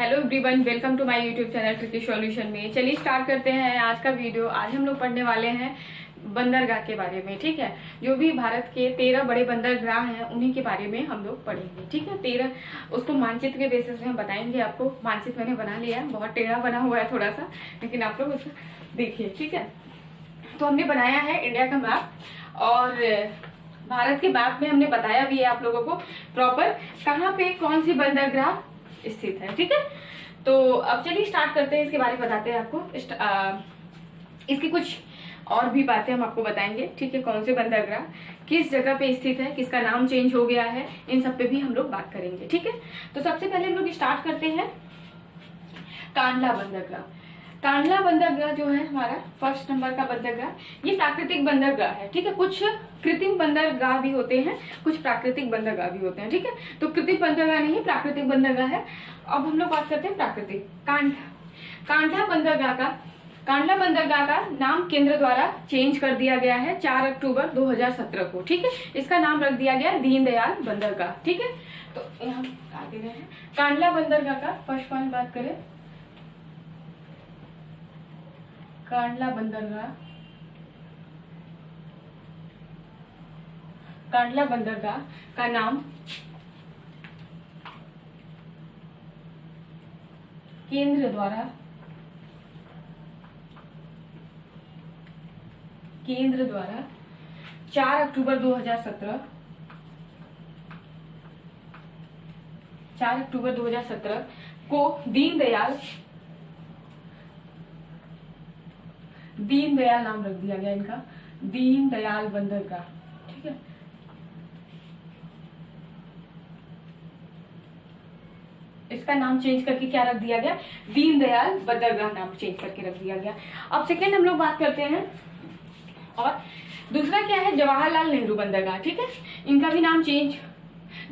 Hello everyone, welcome to my YouTube channel tricky solution में। चलिए start करते हैं आज का वीडियो। आज हम लोग पढ़ने वाले हैं बंदरगाह के बारे में। ठीक है, जो भी भारत के 13 बड़े बंदरगाह हैं उन्हीं के बारे में हम लोग पढ़ेंगे। ठीक है, 13 उसको मानचित्र के बेसिस पे हम बताएंगे आपको। मानचित्र मैंने बना लिया है, बहुत टेढ़ा बना हुआ है थोड़ा सा, लेकिन आप लोग उसको देखिए। ठीक है, तो हमने बनाया है इंडिया का मैप, और भारत के मैप में हमने बताया भी है आप लोगों को प्रॉपर कहाँ पे कौन सी बंदरगाह स्थित है। ठीक है, तो अब चलिए स्टार्ट करते हैं, इसके बारे में बताते हैं आपको। इसकी कुछ और भी बातें हम आपको बताएंगे। ठीक है, कौन से बंदरगाह किस जगह पे स्थित है, किसका नाम चेंज हो गया है, इन सब पे भी हम लोग बात करेंगे। ठीक है, तो सबसे पहले हम लोग स्टार्ट करते हैं कांडला बंदरगाह। कांडला बंदरगाह जो है हमारा फर्स्ट नंबर का बंदरगाह, ये प्राकृतिक बंदरगाह है। ठीक है, कुछ कृत्रिम बंदरगाह भी होते हैं, कुछ प्राकृतिक बंदरगाह भी होते हैं। ठीक है, तो कृत्रिम बंदरगाह नहीं, प्राकृतिक बंदरगाह है। अब हम लोग बात करते हैं प्राकृतिक। कांडला बंदरगाह का नाम केंद्र द्वारा चेंज कर दिया गया है 4 अक्टूबर 2017 को। ठीक है, इसका नाम रख दिया गया दीनदयाल बंदरगाह। ठीक है, तो यहाँ आगे रहे हैं कांडला बंदरगाह का फर्स्ट पॉइंट बात करें। कांडला बंदरगाह का नाम केंद्र द्वारा 4 अक्टूबर 2017 को दीनदयाल नाम रख दिया गया इनका, दीनदयाल बंदरगाह। ठीक है, इसका नाम चेंज करके क्या रख दिया गया, दीनदयाल बंदरगाह नाम चेंज करके रख दिया गया। अब सेकेंड हम लोग बात करते हैं, और दूसरा क्या है, जवाहरलाल नेहरू बंदरगाह। ठीक है, इनका भी नाम चेंज।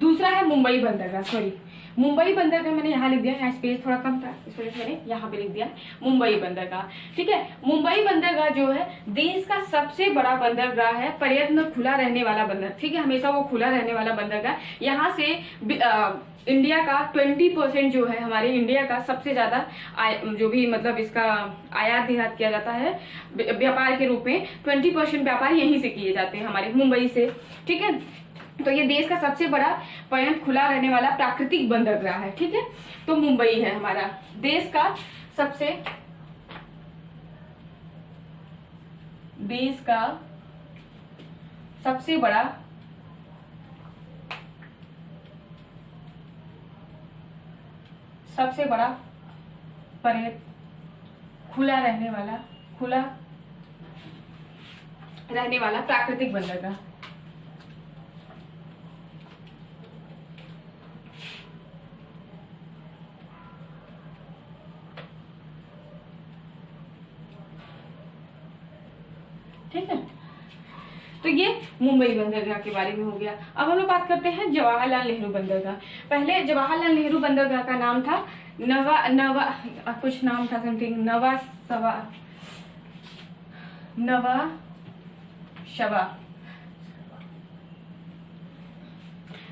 दूसरा है मुंबई बंदरगाह, सॉरी मुंबई बंदरगाह मैंने यहाँ लिख दिया, यहाँ स्पेस थोड़ा कम था इस वजह से मैंने यहाँ पे लिख दिया मुंबई बंदरगाह। ठीक है, मुंबई बंदरगाह जो है देश का सबसे बड़ा बंदरगाह है, पर्यटन में खुला रहने वाला बंदर। ठीक है, हमेशा वो खुला रहने वाला बंदरगाह। यहाँ से इंडिया का 20% जो है, हमारे इंडिया का सबसे ज्यादा जो भी मतलब इसका आयात निर्यात किया जाता है व्यापार के रूप में, 20% व्यापार यहीं से किए जाते हैं हमारे मुंबई से। ठीक है, तो ये देश का सबसे बड़ा पर्यटन खुला रहने वाला प्राकृतिक बंदरगाह है। ठीक है, तो मुंबई है हमारा देश का सबसे बड़ा पर्यटन खुला रहने वाला प्राकृतिक बंदरगाह। ठीक है, तो ये मुंबई बंदरगाह के बारे में हो गया। अब हम लोग बात करते हैं जवाहरलाल नेहरू बंदरगाह। पहले जवाहरलाल नेहरू बंदरगाह का नाम था कुछ नाम था समथिंग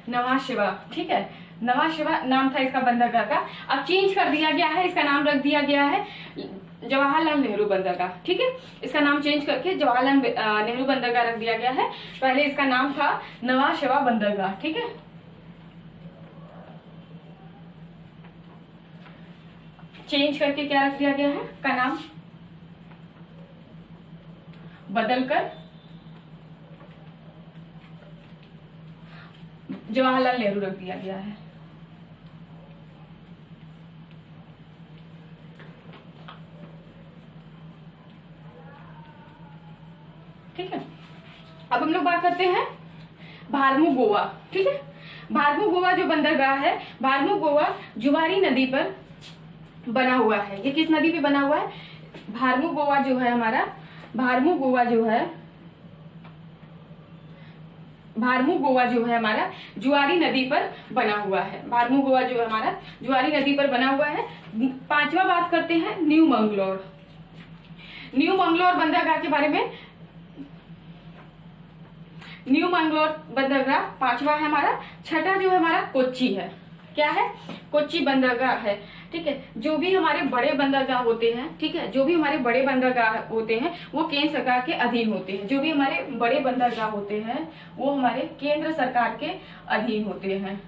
नवाशवा। ठीक है, नवाशवा नाम था इसका बंदरगाह का। अब चेंज कर दिया गया है, इसका नाम रख दिया गया है जवाहरलाल नेहरू बंदरगाह। ठीक है, इसका नाम चेंज करके जवाहरलाल नेहरू बंदरगाह रख दिया गया है। पहले इसका नाम था नवाशवा बंदरगाह। ठीक है, चेंज करके क्या रख दिया गया है, का नाम बदलकर जवाहरलाल नेहरू रख दिया गया है। ठीक है, अब हम लोग बात करते हैं भारमू गोवा। ठीक है, भारमू गोवा जो बंदरगाह है, भारमू गोवा जुआरी नदी पर बना हुआ है। ये किस नदी पे बना हुआ है, भारमू गोवा जो है हमारा, भारमू गोवा जो है हमारा जुआरी नदी पर बना हुआ है। भारमू गोवा जो है हमारा जुआरी नदी पर बना हुआ है। पांचवा बात करते हैं न्यू मंगलोर बंदरगाह के बारे में। न्यू मंगलोर बंदरगाह पांचवा है हमारा। छठा जो है हमारा कोच्चि है। क्या है, कोच्चि बंदरगाह है। ठीक है, जो भी हमारे बड़े बंदरगाह होते हैं, ठीक है, जो भी हमारे बड़े बंदरगाह होते हैं वो केंद्र सरकार के अधीन होते हैं। जो भी हमारे बड़े बंदरगाह होते हैं वो हमारे केंद्र सरकार के अधीन होते हैं।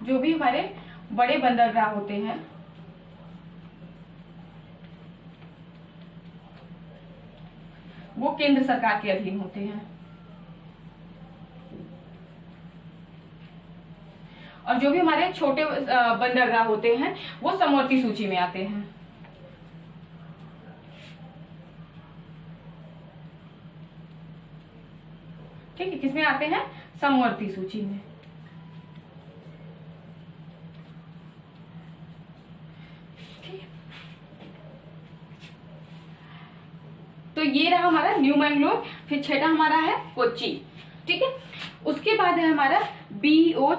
जो भी हमारे बड़े बंदरगाह होते हैं वो केंद्र सरकार के अधीन होते हैं। और जो भी हमारे छोटे बंदरगाह होते हैं वो समवर्ती सूची में आते हैं। ठीक है, किसमें आते हैं, समवर्ती सूची में। तो ये रहा हमारा न्यू मैंगलोर। फिर छठा हमारा है कोच्चि। ठीक है, उसके बाद है हमारा बीओ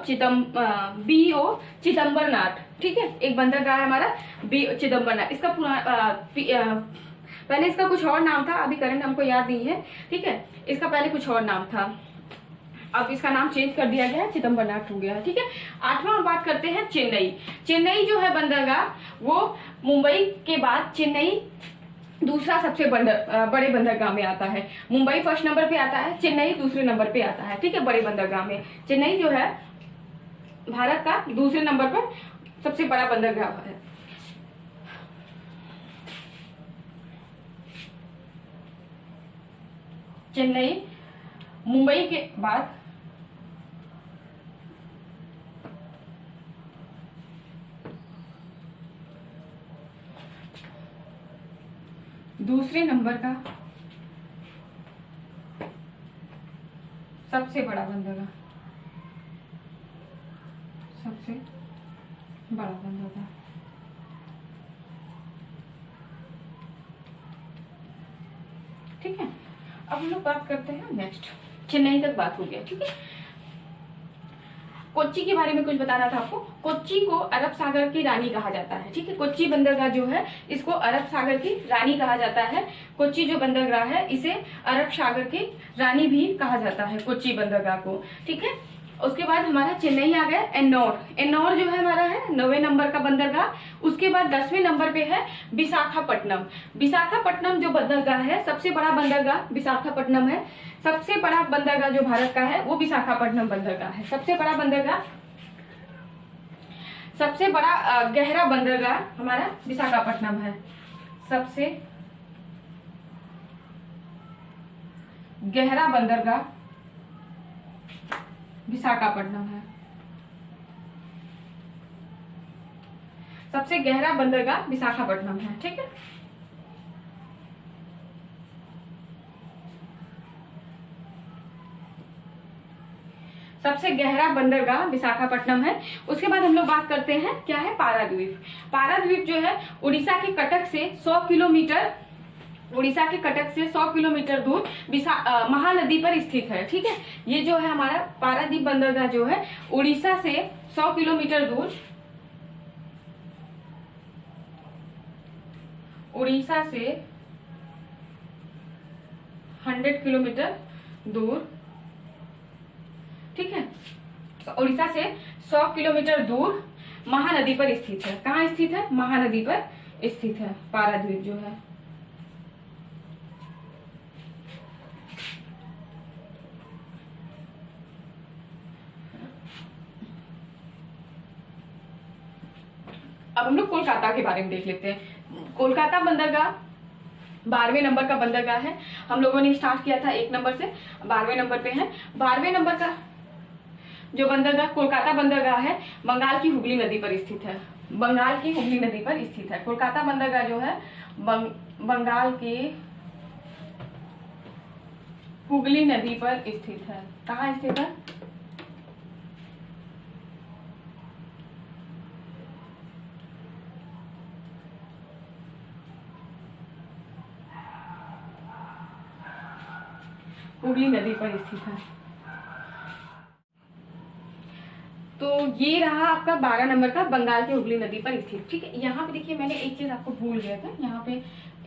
चिदम्बरनाथ। ठीक है, एक बंदरगाह है हमारा बीओ चिदम्बरनाथ। इसका पहले इसका कुछ और नाम था, अभी करंट हमको याद नहीं है। ठीक है, इसका पहले कुछ और नाम था, अब इसका नाम चेंज कर दिया गया है, चिदम्बरनाथ हो गया है। ठीक है, आठवां हम बात करते हैं चेन्नई। चेन्नई जो है बंदरगाह वो मुंबई के बाद चेन्नई दूसरा सबसे बड़े बंदरगाह में आता है। मुंबई फर्स्ट नंबर पे आता है, चेन्नई दूसरे नंबर पे आता है। ठीक है, बड़े बंदरगाह में चेन्नई जो है भारत का दूसरे नंबर पर सबसे बड़ा बंदरगाह है। चेन्नई मुंबई के बाद दूसरे नंबर का सबसे बड़ा बंदरगाह, सबसे बड़ा बंदरगाह। ठीक है, अब हम लोग बात करते हैं नेक्स्ट, चेन्नई तक बात हो गया। ठीक है, कोच्चि के बारे में कुछ बताना था आपको। कोच्चि को अरब सागर की रानी कहा जाता है। ठीक है, कोच्चि बंदरगाह जो है इसको अरब सागर की रानी कहा जाता है। कोच्चि जो बंदरगाह है इसे अरब सागर की रानी भी कहा जाता है, कोच्चि बंदरगाह को। ठीक है, उसके बाद हमारा चेन्नई आ गया। एन्नौर जो है हमारा है 9वें नंबर का बंदरगाह। उसके बाद 10वें नंबर पे है विशाखापट्टनम। विशाखापट्टनम जो बंदरगाह है सबसे बड़ा बंदरगाह विशाखापट्टनम है। सबसे बड़ा बंदरगाह जो भारत का है वो विशाखापट्टनम बंदरगाह है। सबसे बड़ा बंदरगाह, सबसे बड़ा गहरा बंदरगाह हमारा विशाखापट्टनम है। सबसे गहरा बंदरगाह विशाखापट्टनम है। सबसे गहरा बंदरगाह विशाखापट्टनम है। ठीक है, सबसे गहरा बंदरगाह विशाखापट्टनम है। उसके बाद हम लोग बात करते हैं क्या है, पारादीप। पारादीप जो है उड़ीसा के कटक से 100 किलोमीटर, उड़ीसा के कटक से 100 किलोमीटर दूर महानदी पर स्थित है। ठीक है, ये जो है हमारा पारादीप बंदरगाह जो है उड़ीसा से 100 किलोमीटर दूर, उड़ीसा से 100 किलोमीटर दूर। ठीक है, तो उड़ीसा से 100 किलोमीटर दूर महानदी पर स्थित है। कहाँ स्थित है, महानदी पर स्थित है पारादीप जो है। अब हम लोग कोलकाता के बारे में देख लेते हैं। कोलकाता बंदरगाह 12वें नंबर का बंदरगाह है। हम लोगों ने स्टार्ट किया था 1 नंबर से, 12वें नंबर पे है। 12वें नंबर का जो बंदरगाह कोलकाता बंदरगाह है बंगाल की हुगली नदी पर स्थित है। बंगाल की हुगली नदी पर स्थित है कोलकाता बंदरगाह जो है बंगाल की हुगली नदी पर स्थित है। कहाँ स्थित है, हुगली नदी पर स्थित है। तो ये रहा आपका 12 नंबर का बंगाल की हुगली नदी पर स्थित। ठीक है, यहाँ पे देखिए मैंने एक चीज आपको भूल गया था, यहाँ पे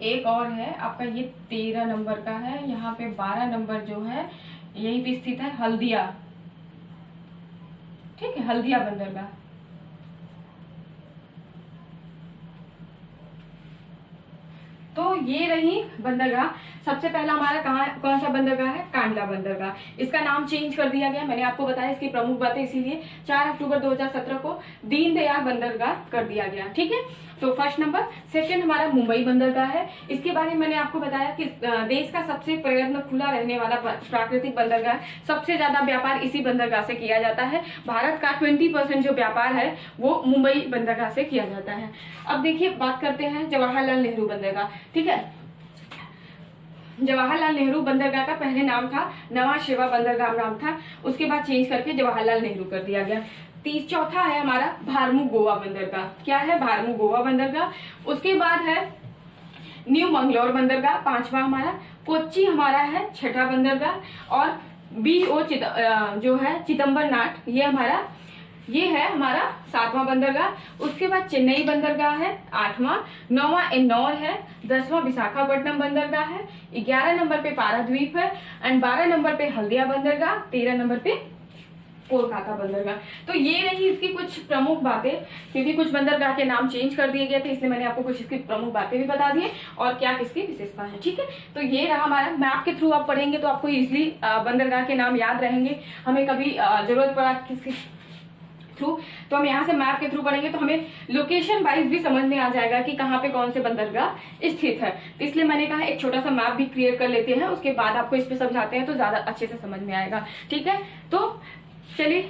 एक और है आपका, ये 13 नंबर का है। यहाँ पे 12 नंबर जो है यहीं पे स्थित है हल्दिया। ठीक है, हल्दिया बंदरगाह। तो ये रही बंदरगाह। सबसे पहला हमारा कौन सा बंदरगाह है? कांडला बंदरगाह। इसका नाम चेंज कर दिया गया, मैंने आपको बताया इसकी प्रमुख बातें, इसीलिए 4 अक्टूबर 2017 को दीनदयाल बंदरगाह कर दिया गया। ठीक है, तो फर्स्ट नंबर। सेकंड हमारा मुंबई बंदरगाह है। इसके बारे में मैंने आपको बताया कि देश का सबसे पर्यटन खुला रहने वाला प्राकृतिक बंदरगाह, सबसे ज्यादा व्यापार इसी बंदरगाह से किया जाता है। भारत का 20% जो व्यापार है वो मुंबई बंदरगाह से किया जाता है। अब देखिए, बात करते हैं जवाहरलाल नेहरू बंदरगाह। ठीक है, जवाहरलाल नेहरू बंदरगाह का पहले नाम था नवा शेवा बंदरगाह नाम था, उसके बाद चेंज करके जवाहरलाल नेहरू कर दिया गया। चौथा है हमारा भारमू गोवा बंदरगाह। क्या है? भारमू गोवा बंदरगाह। उसके बाद है न्यू मंगलोर बंदरगाह, पांचवा हमारा। कोच्चि हमारा है छठा बंदरगाह। और BO जो है चिदम्बरनाथ, ये है हमारा 7वां बंदरगाह। उसके बाद चेन्नई बंदरगाह है 8वां। 9वां एन्नौर है। 10वां विशाखापट्टनम बंदरगाह है। 11 नंबर पे पाराद्वीप है एंड 12 नंबर पे हल्दिया बंदरगाह। 13 नंबर पे कोलकाता बंदरगाह। तो ये रही इसकी कुछ प्रमुख बातें, क्योंकि कुछ बंदरगाह के नाम चेंज कर दिए गए थे, इसलिए मैंने आपको कुछ इसकी प्रमुख बातें भी बता दी और क्या किसकी विशेषता है। ठीक है, तो ये रहा हमारा। मैप के थ्रू आप पढ़ेंगे तो आपको इजिली बंदरगाह के नाम याद रहेंगे। हमें कभी जरूरत पड़ा किसकी थ्रू, तो हम यहाँ से मैप के थ्रू पढ़ेंगे तो हमें लोकेशन वाइज भी समझ में आ जाएगा कि कहाँ पे कौन से बंदरगाह स्थित है। तो इसलिए मैंने कहा एक छोटा सा मैप भी क्रिएट कर लेते हैं, उसके बाद आपको इस पे समझाते हैं तो ज्यादा अच्छे से समझ में आएगा। ठीक है, तो चलिए